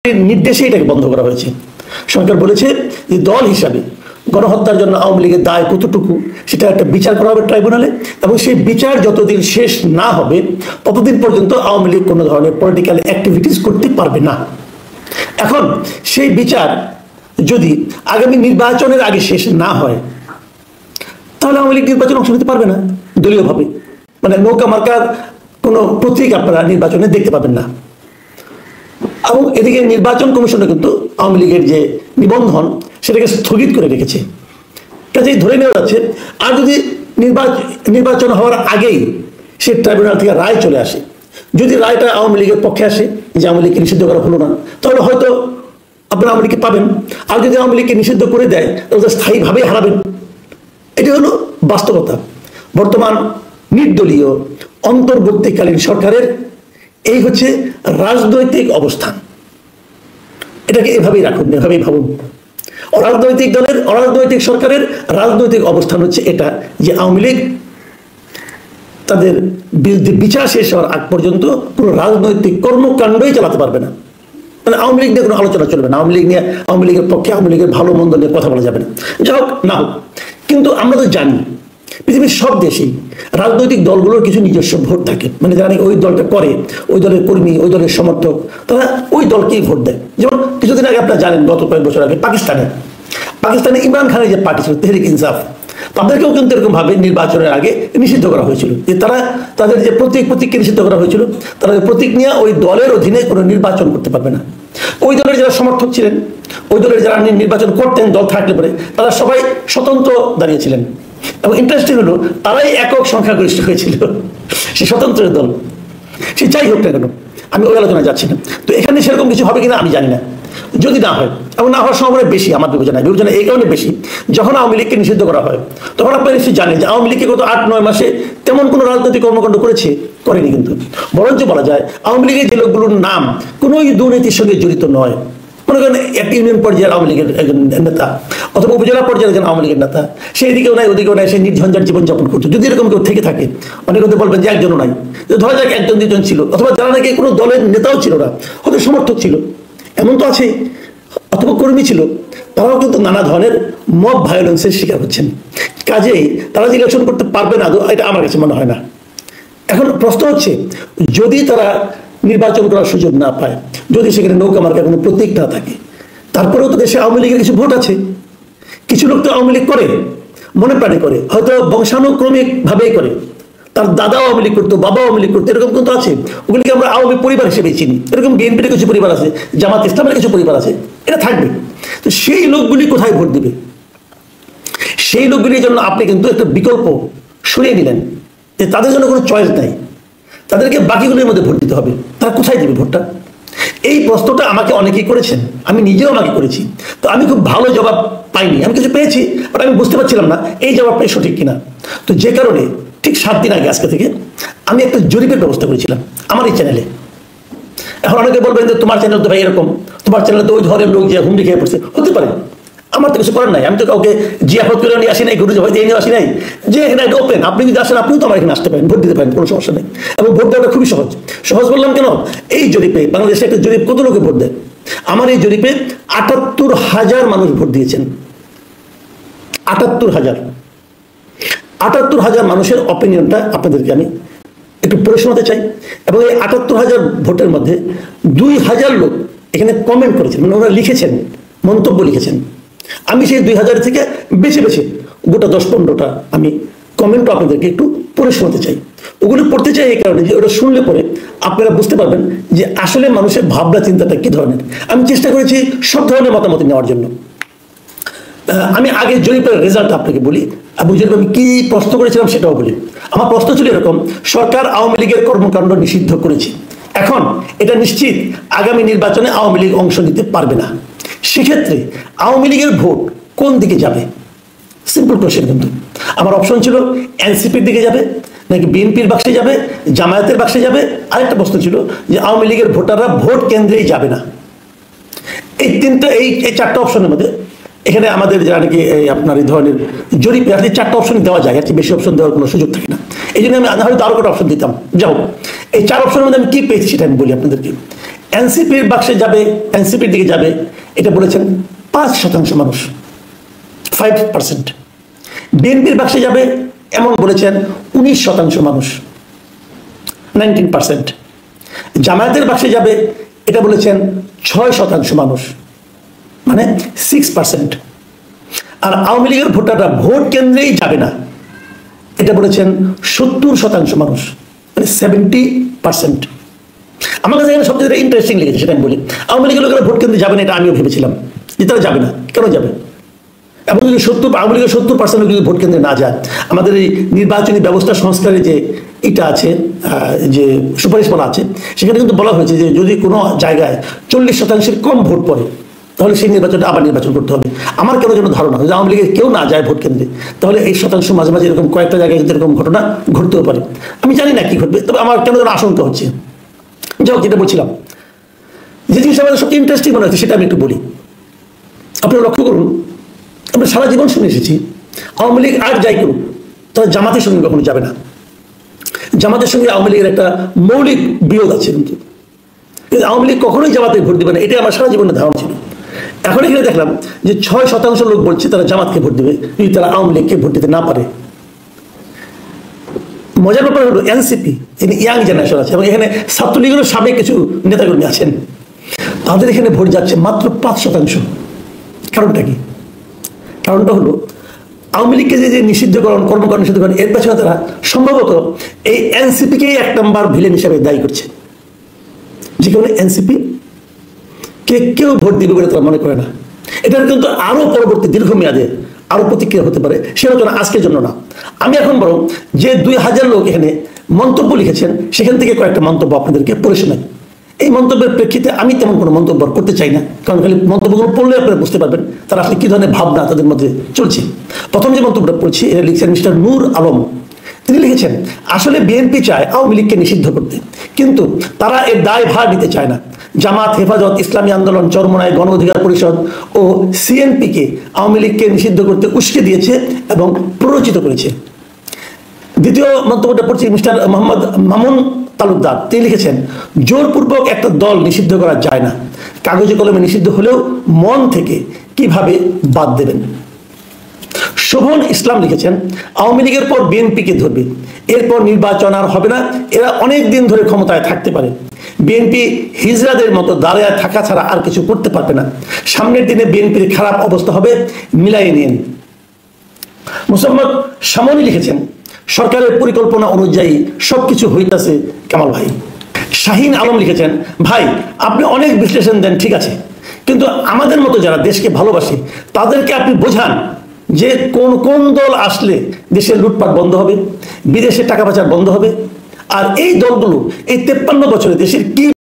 নির্দেশে এটাকে বন্ধ করা হয়েছে। সরকার বলেছে যে দল হিসাবে গণহত্যার জন্য আওয়ামী লীগের দায় কতটুকু সেটা একটা বিচার করা হবে ট্রাইব্যুনালে, এবং সেই বিচার যতদিন শেষ না হবে ততদিন পর্যন্ত আওয়ামী লীগ কোনো ধরনের পলিটিক্যাল অ্যাক্টিভিটিস করতে পারবে না। এখন সেই বিচার যদি আগামী নির্বাচনের আগে শেষ না হয় তাহলে আওয়ামী লীগ নির্বাচনে অংশ নিতে পারবে না দলীয়ভাবে, মানে নৌকা মার্কার কোনো প্রতীক আপনারা নির্বাচনে দেখতে পাবেন না। এবং এদিকে নির্বাচন কমিশনে কিন্তু আওয়ামী লীগের যে নিবন্ধন সেটাকে স্থগিত করে রেখেছে। কাজেই ধরে নেওয়া যাচ্ছে আর যদি নির্বাচন হওয়ার আগেই সে ট্রাইব্যুনাল থেকে রায় চলে আসে, যদি রায়টা আওয়ামী লীগের পক্ষে আসে যে আওয়ামী লীগকে নিষিদ্ধ করা হলো না, তাহলে হয়তো আপনারা আওয়ামী লীগকে পাবেন। আর যদি আওয়ামী লীগকে নিষিদ্ধ করে দেয় তাহলে স্থায়ীভাবেই হারাবেন। এটি হলো বাস্তবতা। বর্তমান নির্দলীয় অন্তর্বর্তীকালীন সরকারের এই হচ্ছে রাজনৈতিক অবস্থান। এটাকে এভাবেই রাখুন, এভাবেই ভাবুন। অরাজনৈতিক দলের, অরাজনৈতিক সরকারের রাজনৈতিক অবস্থান হচ্ছে এটা যে আওয়ামী লীগ তাদের বিরুদ্ধে বিচার শেষ হওয়ার আগ পর্যন্ত কোনো রাজনৈতিক কর্মকাণ্ডই চালাতে পারবে না। মানে আওয়ামী লীগ নিয়ে কোনো আলোচনা চলবে না, আওয়ামী লীগ নিয়ে, আওয়ামী লীগের পক্ষে, আওয়ামী লীগের ভালো মন্দ নিয়ে কথা বলা যাবে না। যা হোক না হোক, কিন্তু আমরা তো জানি পৃথিবীর সব দেশেই রাজনৈতিক দলগুলোর কিছু নিজস্ব ভোট থাকে, মানে যারা ওই দলটা করে, ওই দলের কর্মী, ওই দলের সমর্থক, তারা ওই দলকেই ভোট দেয়। যেমন কিছুদিন আগে আপনারা জানেন, গত কয়েক বছর আগে পাকিস্তানে ইমরান খানের যে পার্টি ছিল তেহরিক ইনসাফ, তাদেরকেও কিন্তু এরকম ভাবে নির্বাচনের আগে নিষিদ্ধ করা হয়েছিল যে তারা তাদের যে প্রতীককে নিষিদ্ধ করা হয়েছিল, তারা প্রতীক নিয়ে ওই দলের অধীনে কোনো নির্বাচন করতে পারবে না। ওই দলের যারা সমর্থক ছিলেন, ওই দলের যারা নির্বাচন করতেন দল থাকলে পরে, তারা সবাই স্বতন্ত্র দাঁড়িয়েছিলেন। এবং ইন্টারেস্টিং হলো তারাই একক সংখ্যাগরিষ্ঠ হয়েছিল, সে স্বতন্ত্র দল, সে যাই হোক না কেন, আমি ওই আলোচনায় যাচ্ছি না। তো এখানে সেরকম কিছু হবে কিনা আমি জানি না। যদি না হয়, এবং না হওয়ার সম্ভাবনা বেশি আমার বিবেচনা এই কারণে বেশি, যখন আওয়ামী লীগকে নিষিদ্ধ করা হয় তখন আপনারা নিশ্চয়ই জানেন যে আওয়ামী লীগকে গত 8-9 মাসে তেমন কোনো রাজনৈতিক কর্মকাণ্ড করেনি, কিন্তু বরঞ্চ বলা যায় আওয়ামী লীগের যে লোকগুলোর নাম কোনো দুর্নীতির সঙ্গে জড়িত নয়, মনে করেন একটা ইউনিয়ন পর্যায়ের আওয়ামী লীগের একজন নেতা অথবা উপজেলা পর্যায়ের একজন আওয়ামী লীগের নেতা, সে এদিকেও নাই ওদিকেও নাই, সে নির্ঝঞ্ঝাট জীবনযাপন করতো। যদি এরকম কেউ থেকে থাকে, অনেকে হতে বলবেন যে একজনও নাই, ধরা যাক 1-2 জন ছিল, অথবা যারা নাকি কোনো দলের নেতাও ছিল না, হয়তো সমর্থক ছিল, এমন তো আছে, অথবা কর্মী ছিল, তারাও কিন্তু নানা ধরনের মব ভায়োলেন্সের শিকার হচ্ছেন। কাজেই তারা যে ইলেকশন করতে পারবে না, এটা আমার কাছে মনে হয় না। এখন প্রশ্ন হচ্ছে, যদি তারা নির্বাচন করার সুযোগ না পায়, যদি সেখানে নৌকা মার্কার কোনো প্রতীক না থাকে, তারপরেও তো দেশে আওয়ামী লীগের কিছু ভোট আছে। কিছু লোক তো আওয়ামী লীগ করে, মনে প্রাণে করে, হয়তো বংশানুক্রমিক ভাবেই করে, তার দাদা আওয়ামী লীগ করতো, বাবা আওয়ামী লীগ করতো, এরকম কিন্তু আছে। ওগুলিকে আমরা আওয়ামী পরিবার হিসেবেই চিনি। এরকম বিএনপির কিছু পরিবার আছে, জামাত ইসলামের কিছু পরিবার আছে, এটা থাকবে। তো সেই লোকগুলি কোথায় ভোট দিবে? সেই লোকগুলির জন্য আপনি কিন্তু একটা বিকল্প সরিয়ে নিলেন যে তাদের জন্য কোনো চয়েস নাই, তাদেরকে বাকিগুলির মধ্যে ভোট দিতে হবে। তারা কোথায় দেবে ভোটটা? এই প্রশ্নটা আমাকে অনেকেই করেছেন, আমি নিজেও আমাকে করেছি। তো আমি খুব ভালো জবাব পাইনি, আমি কিছু পেয়েছি, বাট আমি বুঝতে পারছিলাম না এই জবাবটাই সঠিক কিনা। তো যে কারণে ঠিক 7 দিন আগে আজকে থেকে আমি একটা জরিপের ব্যবস্থা করেছিলাম আমার এই চ্যানেলে। এখন অনেকে বলবেন যে তোমার চ্যানেল তো ভাই এরকম, তোমার চ্যানেলে তো ওই ধরনের লোক যে হুমড়ি খেয়ে পড়ছে, হতে পারে। আমার তো কিছু করার নাই, আমি তো কাউকে জিয়াফত করে নিয়ে আসি নাই, ঘুরে যাবো দিয়ে নিয়ে আসি নাই, যে এখানে ওপেন, আপনি যদি আসেন আপনিও তো আমার এখানে আসতে পারেন, ভোট দিতে পারেন, কোনো সমস্যা নেই। এবং ভোট দেওয়াটা খুবই সহজ বললাম কেন? এই জরিপে, বাংলাদেশে একটা জরিপ কত লোকে ভোট দেয়, আমার এই জরিপে ৭৮,০০০ মানুষ ভোট দিয়েছেন। ৭৮,০০০ মানুষের অপিনিয়নটা আপনাদেরকে আমি একটু পড়ে শোনাতে চাই। এবং এই ৭৮,০০০ ভোটের মধ্যে ২,০০০ লোক এখানে কমেন্ট করেছেন, মানে ওরা লিখেছেন, মন্তব্য লিখেছেন। আমি সেই ২,০০০ থেকে বেছে গোটা 10-15টা আমি কমেন্টও আপনাদেরকে একটু পড়ে শোনাতে চাই। ওগুলো পড়তে চাই এই কারণে যে ওটা শুনলে পরে আপনারা বুঝতে পারবেন যে আসলে মানুষের ভাবনা চিন্তাটা কি ধরনের। আমি চেষ্টা করেছি সব ধরনের মতামত নেওয়ার জন্য। আমি আগে জরিপের রেজাল্ট আপনাকে বলি, এবং জরিপ আমি কি প্রশ্ন করেছিলাম সেটাও বলি। আমার প্রশ্ন ছিল এরকম: সরকার আওয়ামী লীগের কর্মকাণ্ড নিষিদ্ধ করেছে, এখন এটা নিশ্চিত আগামী নির্বাচনে আওয়ামী লীগ অংশ নিতে পারবে না, সেক্ষেত্রে আওয়ামী লীগের ভোট কোন দিকে যাবে? Simple question. কিন্তু আমার অপশন ছিল এনসিপির দিকে যাবে, নাকি বিএনপির বাক্সে যাবে, জামায়াতের বাক্সে যাবে, আরেকটা প্রশ্ন ছিল যে আওয়ামী লীগের ভোটাররা ভোট কেন্দ্রেই যাবে না। এই 4টা অপশনের মধ্যে এখানে আমাদের যারা নাকি আপনার এই ধরনের জরিপে আর 4টা অপশন দেওয়া যায়, আর বেশি অপশন দেওয়ার কোনো সুযোগ থাকে না। এই জন্য আমি হয়তো আরো কটা অপশন দিতাম। যাও, এই 4 অপশনের মধ্যে আমি কি পেয়েছি সেটা আমি বলি আপনাদেরকে। এনসিপির বাক্সে যাবে, এনসিপির দিকে যাবে, এটা বলেছেন 5% মানুষ, 5%। বিএনপির বাক্সে যাবে এমন বলেছেন 19% মানুষ, 19%। জামায়াতের বাক্সে যাবে এটা বলেছেন 6% মানুষ, মানে 6%। আর আওয়ামী লীগের ভোটাররা ভোট কেন্দ্রেই যাবে না, এটা বলেছেন 70% মানুষ, মানে 70%। আমার কাছে এখানে সবচেয়ে ইন্টারেস্টিং লেগেছে, সেটা আমি বলি। আওয়ামী লীগের লোকেরা ভোট কেন্দ্রে যাবে না, এটা আমিও ভেবেছিলাম যে তারা যাবে না। কেন যাবে? এবং যদি আওয়ামী লীগের 70% যদি ভোট কেন্দ্রে না যায়, আমাদের এই নির্বাচনী ব্যবস্থা সংস্কারের যে এটা আছে, যে সুপারিশ বলা আছে, সেখানে কিন্তু বলা হয়েছে যে যদি কোনো জায়গায় 40% কম ভোট পড়ে, তাহলে সেই নির্বাচনটা আবার নির্বাচন করতে হবে। আমার কেন যেন ধারণা যে আওয়ামী লীগের কেউ না যায় ভোট কেন্দ্রে, তাহলে এই শতাংশ মাঝে মাঝে এরকম কয়েকটা জায়গায় এরকম ঘটনা ঘটতেও পারে। আমি জানি না কি ঘটবে, তবে আমার কেন যেন আশঙ্কা হচ্ছে। যাও, যেটা বলছিলাম, যে জিনিসটা আমাদের সবচেয়ে ইন্টারেস্টিং মনে হচ্ছে সেটা আমি একটু বলি। আপনারা লক্ষ্য করুন, আমরা সারা জীবন শুনে এসেছি আওয়ামী লীগ আর যাই করুক, তারা জামাতের সঙ্গে কখনো যাবে না। জামাতের সঙ্গে আওয়ামী লীগের একটা মৌলিক বিরোধ আছে, কিন্তু আওয়ামী লীগ কখনোই জামাতে ভোট দেবে না, এটা আমার সারা জীবনের ধারণা ছিল। এখন এখানে দেখলাম যে 6% লোক বলছে তারা জামাতকে ভোট দেবে যদি তারা আওয়ামী লীগকে ভোট দিতে না পারে। মজার ব্যাপার হলো এনসিপি, ইয়াং জেনারেশন আছে, এবং এখানে ছাত্রলীগেরও সাবেক কিছু নেতাকর্মী আছেন, তাদের এখানে ভোট যাচ্ছে মাত্র 5%। কারণটা কি? কারণটা হলো আওয়ামী লীগকে যে নিষিদ্ধকরণ, কর্মকাণ্ড নিষিদ্ধকরণ, এর পেছনে তারা সম্ভবত এই এনসিপিকেই 1 নম্বর ভিলেন হিসাবে দায়ী করছে। যে কারণে এনসিপি কে কেউ ভোট দিবে বলে তারা মনে করে না। এটার কিন্তু আরো পরবর্তী দীর্ঘমেয়াদে আরো প্রতিক্রিয়া হতে পারে, সে আলোচনা আজকের জন্য না। আমি এখন বরং যে 2000 লোক এখানে মন্তব্য লিখেছেন, সেখান থেকে কয়েকটা মন্তব্য আপনাদেরকে পড়ে শোনাই। এই মন্তব্যের প্রেক্ষিতে আমি তেমন কোনো মন্তব্য করতে চাই না, কারণ খালি মন্তব্যগুলো পড়লে আপনারা বুঝতে পারবেন তারা আসলে কি ধরনের ভাবনা তাদের মধ্যে চলছে। প্রথম যে মন্তব্যটা পড়ছি, এটা লিখছেন মিস্টার নূর আলম। তিনি লিখেছেন, আসলে বিএনপি চায় আওয়ামী লীগকে নিষিদ্ধ করতে, কিন্তু তারা এর দায় ভার নিতে চায় না। জামাত, হেফাজত, ইসলামী আন্দোলন, চরমোনাই, গণ অধিকার পরিষদ ও সিএনপিকে আওয়ামী লীগকে নিষিদ্ধ করতে উস্কে দিয়েছে এবং প্ররোচিত করেছে। দ্বিতীয় মন্তব্যটা পড়ছি মিস্টার মোহাম্মদ মামুন তালুকদার। তিনি লিখেছেন, জোরপূর্বক একটা দল নিষিদ্ধ করা যায় না, কাগজে কলমে নিষিদ্ধ হলেও মন থেকে কিভাবে বাদ দেবেন। শোভন ইসলাম লিখেছেন, আওয়ামী লীগের পর বিএনপিকে ধরবে, এরপর নির্বাচন আর হবে না, এরা অনেক দিন ধরে ক্ষমতায় থাকতে পারে। বিএনপি হিজড়াদের মতো দাঁড়ায় থাকা ছাড়া আর কিছু করতে পারবে না। সামনের দিনে বিএনপির খারাপ অবস্থা হবে, মিলাই নিন। মোসাম্মদ শামনি লিখেছেন, সরকারের পরিকল্পনা অনুযায়ী সবকিছু হইতাছে কামাল ভাই। শাহিন আলম লিখেছেন, ভাই আপনি অনেক বিশ্লেষণ দেন, ঠিক আছে, কিন্তু আমাদের মতো যারা দেশকে ভালোবাসে তাদেরকে আপনি বোঝান যে কোন কোন দল আসলে দেশের লুটপাট বন্ধ হবে, বিদেশে টাকা পাচার বন্ধ হবে। আর এই দলগুলো এই 53 বছরে দেশের কি